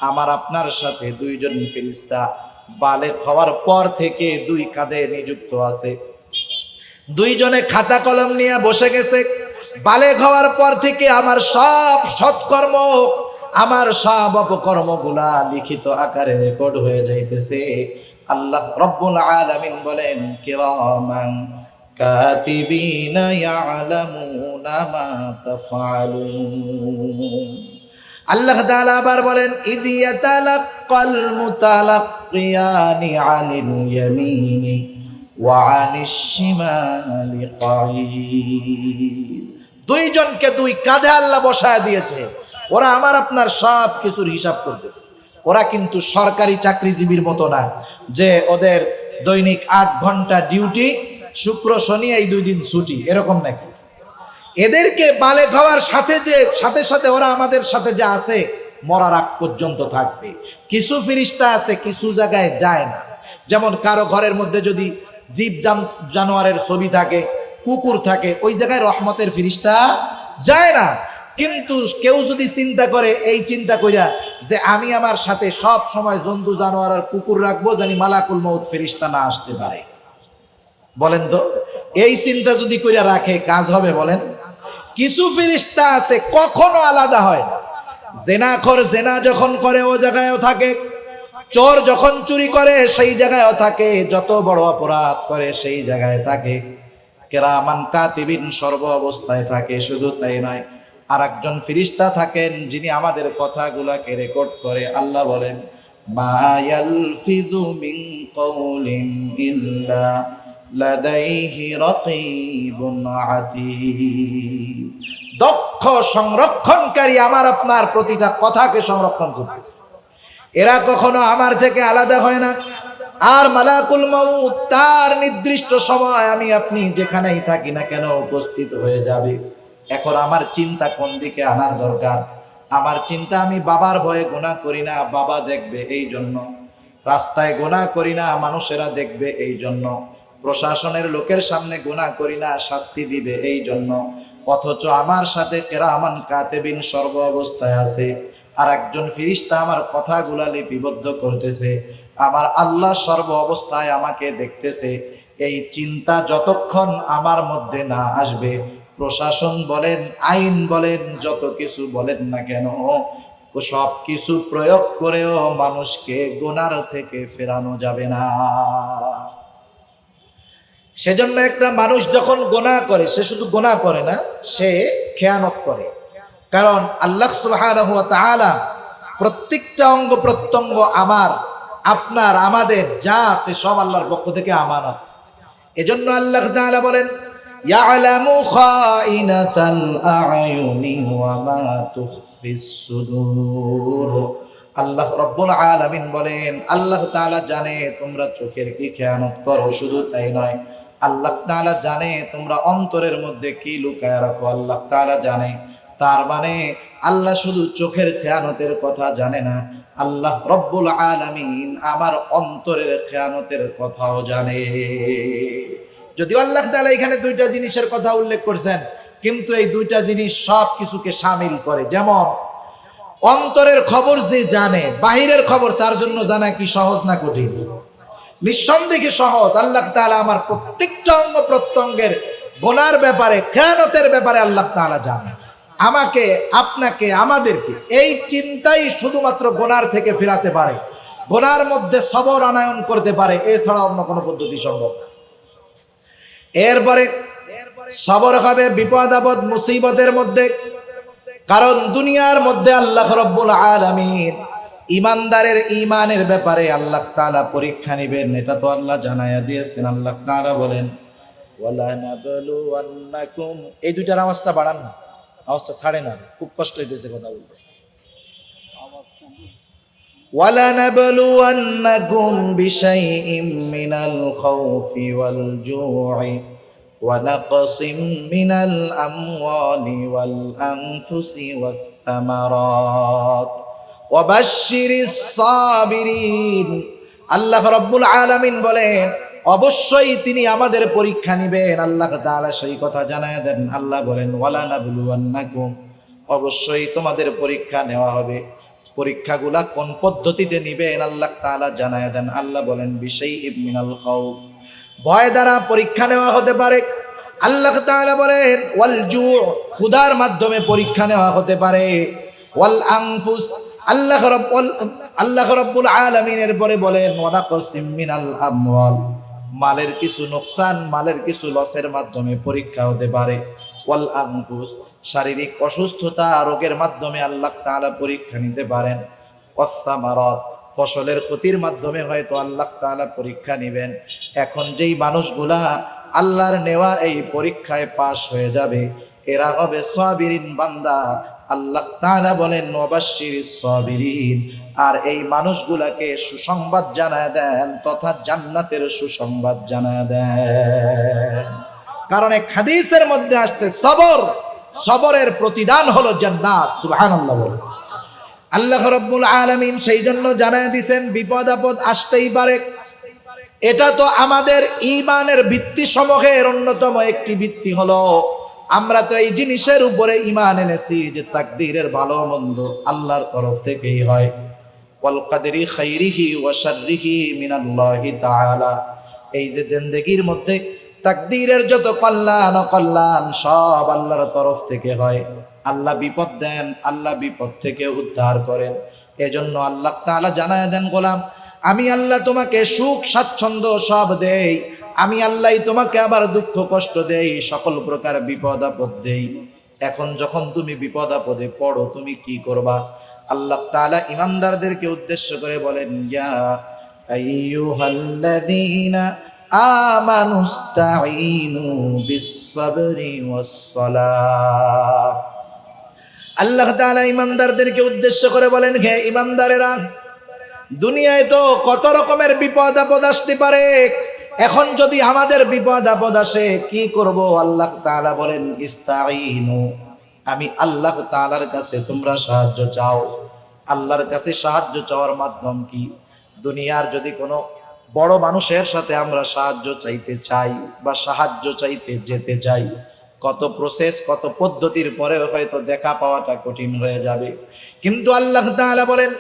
আমার আপনার সাথে দুইজন ফেরেশতা বালেগ হওয়ার পর থেকে দুই কাঁধে নিযুক্ত আছে। দুইজনে খাতা কলম নিয়ে বসে গেছে। বালেগ হওয়ার পর থেকে আমার সব সৎকর্ম, আমার সব অপকর্মগুলা লিখিত আকারে রেকর্ড হয়ে যাইতেছে। আল্লাহ রব্বুল আলামিন বলেন কিরামান কাতিবিনা ইয়ালামুনা মা তাফআলুন। আল্লাহ তাআলা আবার বলেন ইয ইয়াতালাক্কাল মুতালাক্কিয়ানি আনিল ইয়ামিনি ওয়া আনিশ শিমালি কাঈদ। দুইজনকে দুই কাঁধে আল্লাহ বসায় দিয়েছে, ওরা আমার আপনার সব কিছুর হিসাব করতেছে। ওরা কিন্তু সরকারি চাকরিজীবীর মতো না যে ওদের দৈনিক 8 ঘন্টা ডিউটি, শুক্র শনি এই 2 দিন ছুটি, এরকম নাকি। এদেরকে বালেগ হওয়ার সাথে সাথে ওরা আমাদের সাথে যা আছে মরার আগ পর্যন্ত থাকবে। কিছু ফেরেশতা আছে কিছু জায়গায় যায় না, যেমন কারো ঘরের মধ্যে যদি জীব জানোয়ারের ছবি থাকে, কুকুর থাকে, ওই জায়গায় রহমতের ফেরেশতা যায় না। কিন্তু কেউ যদি চিন্তা করে, এই চিন্তা কইরা যে আমি আমার সাথে সব সময় জন্তু জানোয়ার আর কুকুর রাখবো, জানি মালাকুল মউত ফেরেশতা না আসতে পারে, বলেন তো এই চিন্তা যদি কইরা রাখে কাজ হবে বলেন? কিছু ফেরেশতা আছে কখনো আলাদা হয় না। জেনাখোর জেনা যখন করে ও জায়গায়ও থাকে, চোর যখন চুরি করে সেই জায়গায়ও থাকে, যত বড় অপরাধ করে সেই জায়গায় থাকে। কিরামান কাতিবিন সর্ব অবস্থায় থাকে। শুধু তাই নয়, আর একজন ফেরেশতা থাকেন যিনি আমাদের কথাগুলোকে রেকর্ড করে। আল্লাহ বলেন মা ইয়ালফিযু মিন কাউলিন ইল্লা লাদাইহি রাকীবুন আতীদ। দক্ষ সংরক্ষণকারী আমার আপনার প্রতিটা কথাকে সংরক্ষণ করতেছে। এরা কখনো আমার থেকে আলাদা হয় না। আর মালাকুল মউত তার নির্দিষ্ট সময় আমি আপনি যেখানেই থাকি না কেন উপস্থিত হয়ে যাবে। এখন আমার চিন্তা কোন দিকে আনার দরকার? আমার চিন্তা, আমি বাবার ভয়ে গুনাহ করি না, বাবা দেখবে এই জন্য। রাস্তায় গুনাহ করি না, মানুষেরা দেখবে এই জন্য। প্রশাসনের লোকের সামনে গুনাহ করি না, শাস্তি দিবে এই জন্য। অথচ আমার সাথে কিরামান কাতিবিন সর্ব অবস্থায় আছে, আর একজন ফেরেশতা আমার কথাগুলা লিপিবদ্ধ করতেছে। আমার আল্লাহ সর্ব অবস্থায় আমাকে দেখতেছে। এই চিন্তা যতক্ষণ আমার মধ্যে না আসবে, প্রশাসন বলেন, আইন বলেন, যত কিছু বলেন না কেন, সব কিছু প্রয়োগ করেও মানুষকে গুনাহ থেকে ফেরানো যাবে না। সেজন্য একটা মানুষ যখন গুনাহ করে, সে শুধু গুনাহ করে না, সে খেয়ানত করে। কারণ আল্লাহ সুবহানাহু ওয়া তাআলা প্রত্যেকটা অঙ্গ প্রত্যঙ্গ আমার, আপনার, আমাদের যা আছে সব আল্লাহর পক্ষ থেকে আমানত। এজন্য আল্লাহ তাআলা বলেন, ইয়ালামু খাইনাতাল আ'য়ুনি ওয়া মা তুখফিস সুদূর। আল্লাহ রাব্বুল আলামিন বলেন, আল্লাহ তাআলা জানে তোমরা চোখের কি খেয়ানত করো। শুধু তাই নয়, আল্লাহ তাআলা জানে তোমরা অন্তরের মধ্যে কি লুকায় রাখো, আল্লাহ তাআলা জানে। তার মানে আল্লাহ শুধু চোখের খেয়ানতের কথা জানে না, আল্লাহ রব্বুল আলামিন আমার অন্তরের খেয়ানতের কথাও জানে। যদিও আল্লাহ তাআলা এখানে দুইটা জিনিসের কথা উল্লেখ করছেন, কিন্তু এই দুইটা জিনিস সব কিছুকে শামিল করে। যেমন অন্তরের খবর যে জানে, বাহিরের খবর তার জন্য জানা কি সহজ না কঠিন? নিঃসন্দেহে সহজ। আল্লাহ তাআলা আমার প্রত্যেকটা অঙ্গ প্রত্যঙ্গের গুনার ব্যাপারে, খেয়ানতের ব্যাপারে আল্লাহ তাআলা জানে। আমাকে, আপনাকে, আমাদেরকে এই চিন্তাই শুধুমাত্র গুনার থেকে ফেরাতে পারে, গুনার মধ্যে সবর আনায়ন করতে পারে, এছাড়া অন্য কোনো পদ্ধতি সম্ভব না। এরপরে সবর হবে বিপদ আপদ মুসিবতের মধ্যে। কারণ দুনিয়ার মধ্যে আল্লাহ রাব্বুল আলামিন ইমানদারের ঈমানের ব্যাপারে আল্লাহ তাআলা পরীক্ষা নেবেন, এটা তো আল্লাহ জানায়া দিয়েছেন। আল্লাহ তাআলা বলেন, ওয়ালা নাবলুওয়ান্নাকুম। এই দুইটার আওয়াজটা বাড়ান না, আওয়াজটা ছাড়ে না, খুব কষ্ট হইতেছে কথা বলতে। ওয়ালা নাবলুওয়ান্নাকুম বিশাইইম মিনাল খাউফি ওয়াল জু'i ওয়া নাকসিম মিনাল আমওয়ালি ওয়াল আনফুসি ওয়াস সামারাত ওয়া বাশশিরিস সাবিরিন। আল্লাহ রাব্বুল আলামিন বলেন, অবশ্যই তিনি আমাদের পরীক্ষা নেবেন। আল্লাহ তাআলা সেই কথা জানায় দেন। আল্লাহ বলেন, ওয়ালা নাবলুওয়ান্নাকুম, অবশ্যই তোমাদের পরীক্ষা নেওয়া হবে। পরীক্ষাগুলা কোন পদ্ধতিতে নিবেন আল্লাহ তাআলা জানায় দেন। আল্লাহ বলেন, বিশাইইম মিনাল খাউফ, ভয় দ্বারা পরীক্ষা নেওয়া হতে পারে। আল্লাহ তাআলা বলেন, ওয়াল জু', ক্ষুধার মাধ্যমে পরীক্ষা নেওয়া হতে পারে। ওয়াল আনফুস, আল্লাহ রাব্বুল আলামিনের পরে বলেন, ওয়া নাকসিম মিনাল আমওয়াল, মালের কিছু নোকসান, মালের কিছু লসের মাধ্যমে পরীক্ষা হতে পারে। ওয়াল আনফুস, শারীরিক অসুস্থতা, রোগের মাধ্যমে আল্লাহ তাআলা পরীক্ষা নিতে পারেন। ওয়াস সামারাত, ফসলের ক্ষতির মাধ্যমে হয়তো আল্লাহ তাআলা পরীক্ষা নেবেন। এখন যেই মানুষগুলা আল্লাহর নেওয়া এই পরীক্ষায় পাশ হয়ে যাবে, এরা হবে সাবিরিন বান্দা। আল্লাহ তাআলা বলেন, ওয়াবাশশিরিস সাবিরিন, আর এই মানুষগুলাকে সুসংবাদ জানায় দেন, তথা জান্নাতের সুসংবাদ জানায় দেন। কারণ এক হাদিসের মধ্যে আসছে, সবর, সবরের প্রতিদান হলো জান্নাত। সুবহানাল্লাহ বলে আল্লাহ রাব্বুল আলামিন সেই জন্য জানায় দিয়েছেন, বিপদ আপদ আসতেই পারে। এটা তো আমাদের ঈমানের ভিত্তি সমূহের অন্যতম একটি ভিত্তি হলো, আমরা তো এই জিনিসের উপরে ঈমান এনেছি যে তাকদীরের ভালো মন্দ আল্লাহর তরফ থেকেই হয়। ওয়াল কাদরি খাইরিহি ওয়া শাররিহি মিনাল্লাহি তাআলা, এই যে জিন্দেগীর মধ্যে তাকদীরের যত কল্যাণ অকল্যাণ সব আল্লাহর তরফ থেকে হয়। আল্লাহ বিপদ দেন, আল্লাহ বিপদ থেকে উদ্ধার করেন। এজন্য আল্লাহ তাআলা জানায় দেন, গোলাম আমি আল্লাহ তোমাকে সুখ স্বাচ্ছন্দ্য সব দেই, আমি আল্লাহই তোমাকে আবার দুঃখ কষ্ট দেই, সকল প্রকার বিপদ আপদ দেই। এখন যখন তুমি বিপদ আপদে পড়ো, তুমি কি করবা? আল্লাহ তাআলা ঈমানদারদেরকে উদ্দেশ্য করে বলেন, ইয়া আইয়ুহাল্লাযীনা আমানুস্তাঈনু বিস-সাবরি ওয়াস-সালাহ। আল্লাহ তাআলা ঈমানদারদেরকে উদ্দেশ্য করে বলেন, হে ঈমানদারেরা, দুনিয়ায় তো কত রকমের বিপদ আপদ আসতে পারে। এখন যদি আমাদের বিপদ আপদ আসে কি করব? আল্লাহ তাআলা বলেন, ইস্তাঈনু, আমি আল্লাহ তাআলার কাছে তোমরা সাহায্য চাও। আল্লাহর কাছে সাহায্য চাওয়ার মাধ্যম কি? দুনিয়ার যদি কোনো বড় মানুষের সাথে আমরা সাহায্য চাইতে চাই বা সাহায্য চাইতে যেতে চাই, কত প্রসেস, কত পদ্ধতির পরে হয়তো দেখা পাওয়াটা কঠিন হয়ে যাবে। কিন্তু আল্লাহ তাআলা বলেন,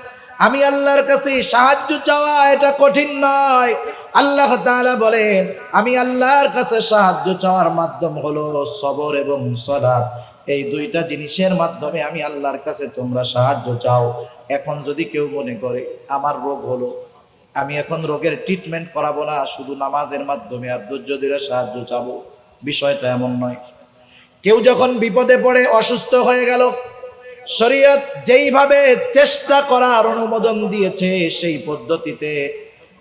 আমি আল্লাহর কাছে সাহায্য চাওয়া এটা কঠিন নয়। আল্লাহ তাআলা বলেন, আমি আল্লাহর কাছে সাহায্য চাওয়ার মাধ্যম হলো সবর এবং সালাত। এই দুইটা জিনিসের মাধ্যমে আমি আল্লাহর কাছে তোমরা সাহায্য চাও। এখন যদি কেউ মনে করে আমার রোগ হলো, আমি এখন রোগের ট্রিটমেন্ট করাবো না, শুধু নামাজের মাধ্যমে আর ধৈর্য ধরে সাহায্য চাবো, বিষয়টা এমন নয়। কেউ যখন বিপদে পড়ে অসুস্থ হয়ে গেল, শরীয়ত যেইভাবে চেষ্টা করার অনুমোদন দিয়েছে সেই পদ্ধতিতে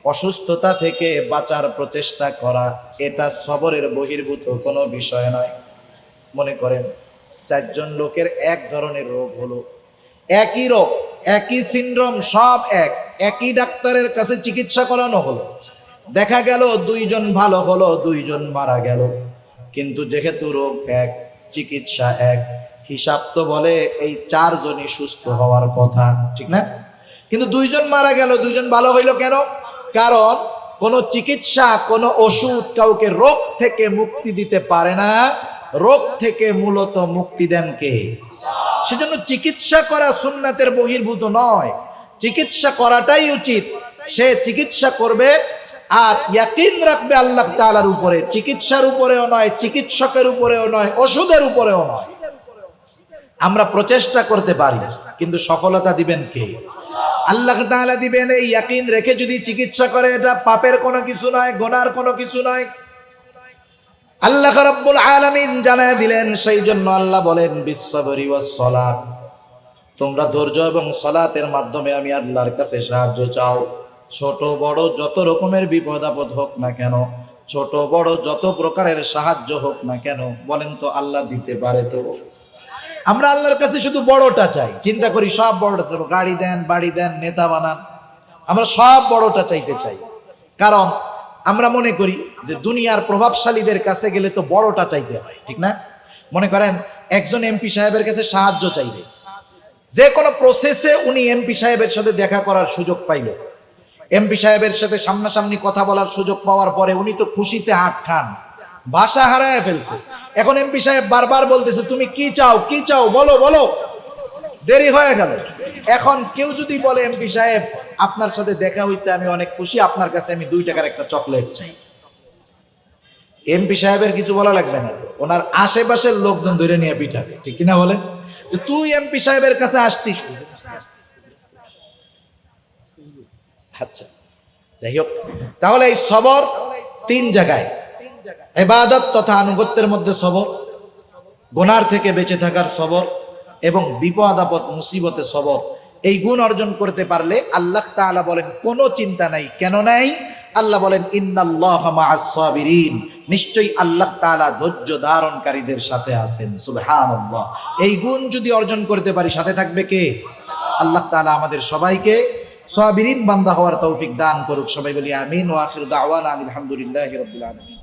অসুস্থতা থেকে বাঁচার প্রচেষ্টা করা, এটা সবরের বহির্ভূত কোনো বিষয় নয়। মনে করেন 4 জন লোকের এক ধরনের রোগ হলো, একই রোগ, একই সিনড্রোম, সব একই ডাক্তারের কাছে চিকিৎসা করানো হলো, দেখা গেল 2 জন ভালো হলো, 2 জন মারা গেল। কিন্তু যেহেতু রোগ এক, চিকিৎসা এক, হিসাব তো বলে এই 4 জনই সুস্থ হওয়ার কথা, ঠিক না? কিন্তু 2 জন মারা গেল, 2 জন ভালো হইলো কেন? কারণ কোন চিকিৎসা, কোন ওষুধ কাউকে রোগ থেকে মুক্তি দিতে পারে না, রোগ থেকে মূলত মুক্তি দেন কে? সেজন্য চিকিৎসা করা সুন্নাতের বহির্ভূত নয়, চিকিৎসা করাটাই উচিত। সে চিকিৎসা করবে আর ইয়াকিন রাখবে আল্লাহ তাআলার উপরে, চিকিৎসার উপরেও নয়, চিকিৎসকের উপরেও নয়, ওষুধের উপরেও নয়। আমরা প্রচেষ্টা করতে পারি, কিন্তু সফলতা দিবেন কে? আল্লাহ তাআলা দিবেন। এই ইয়াকিন রেখে যদি চিকিৎসা করে, এটা পাপের কোনো কিছু নয়, গুনার কোনো কিছু নয়। আল্লাহ রাব্বুল আলামিন জানায় দিলেন, সেই জন্য আল্লাহ বলেন বিসসাবরি ওয়াস সালাত, তোমরা ধৈর্য এবং সালাতের মাধ্যমে আমি আল্লাহর কাছে সাহায্য চাও। ছোট বড় যত রকমের বিপদ আপদ হোক না কেন, ছোট বড় যত প্রকারের সাহায্য হোক না কেন, বলেন তো আল্লাহ দিতে পারে তো? আমরা আল্লাহর কাছে শুধু বড়টা চাই, চিন্তা করি সব বড়টা চাই, গাড়ি দেন, বাড়ি দেন, নেতা বানান, আমরা সব বড়টা চাইতে চাই। কারণ আমরা মনে করি যে দুনিয়ার প্রভাবশালীদের কাছে গেলে তো বড়টা চাইতে হয়, ঠিক না? মনে করেন একজন এমপি সাহেবের কাছে সাহায্য চাইবে, যে কোনো প্রসেসে উনি এমপি সাহেবের সাথে দেখা করার সুযোগ পাইল, এমপি সাহেবের সাথে সামনাসামনি কথা বলার সুযোগ পাওয়ার পরে উনি তো খুশিতে হাত খান, ভাষা হারায় ফেলছে। এখন এমপি সাহেব বারবার বলতেছে, তুমি কি চাও, কি চাও, বলো বলো, দেরি হয়ে গেল। এখন কেউ যদি বলে, এমপি সাহেব আপনার সাথে দেখা হয়েছে, আমি অনেক খুশি, আপনার কাছে আমি 2 টাকার একটা চকলেট চাই, এমপি সাহেবের কিছু বলা লাগবে না তো, ওনার আশেপাশের লোকজন ধরে নিয়ে পিঠাবে, ঠিক কিনা বলেন? তুই এমপি সাহেবের কাছে আসছিস, আচ্ছা যাই হোক। তাহলে এই সবর 3 জায়গায়, ইবাদত তথা আনুগত্যের মধ্যে সবর, গুনার থেকে বেঁচে থাকার সবর, এবং বিপদ আপদ মুসিবতে সবর। এই গুণ অর্জন করতে পারলে আল্লাহ তাআলা বলেন কোনো চিন্তা নাই। কেন নাই? আল্লাহ বলেন ইন্নাল্লাহা মাআস সাবিরিন, নিশ্চয়ই আল্লাহ তাআলা ধৈর্য ধারণকারীদের সাথে আছেন। সুবহানাল্লাহ। এই গুণ যদি অর্জন করতে পারি, সাথে থাকবে কে? আল্লাহ তাআলা আমাদের সবাইকে সাবিরিন বান্দা হওয়ার তৌফিক দান করুক। সবাই বলি আমিন। ওয়া আখিরু দাওয়ানা আলহামদুলিল্লাহি রাব্বিল আলামিন।